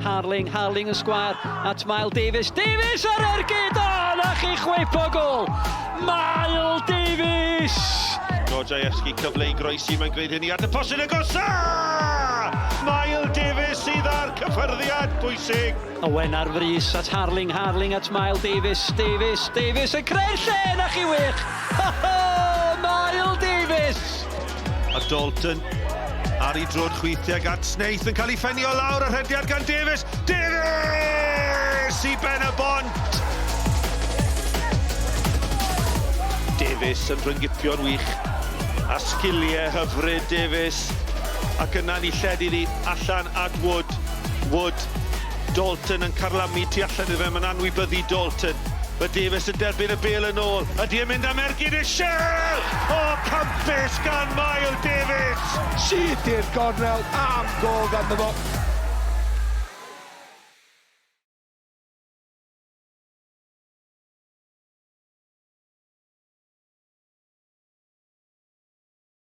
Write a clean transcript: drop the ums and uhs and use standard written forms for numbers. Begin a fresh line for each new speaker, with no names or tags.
Harling yn sgwar at Mael Davies. Davies ar ergyd! O, na chi chwepo gol! Mael Davies!
Gorjajewski cyfle i groesi, mae'n gwneud hynny at y posyn agosa! Mael Davies sydd ar cyffyrddiad bwysig.
Owen ar frys at Harling at Mael Davies. Davies yn creu'r lle, na chi wych! Ho ho! Mael Davies!
A Dalton ar ei drod chwythiag at Snaith yn cael ei ffenio lawr y rhediad gan Davies. Davies i ben y bont! Davies yn rhyngipio'n wych. A sgiliau hyfryd Davies. Ac yna ni lledu ni allan at Wood. Dalton yn carlamu tu allan iddo fe, mae'n anwybyddu Dalton. Mae Davies yn derbyn y bel yn ôl. Ydy yn mynd am ergyd y Shell! O, campus gan Mael Davies!
Sydd i'r gornel am gol ganddo fo.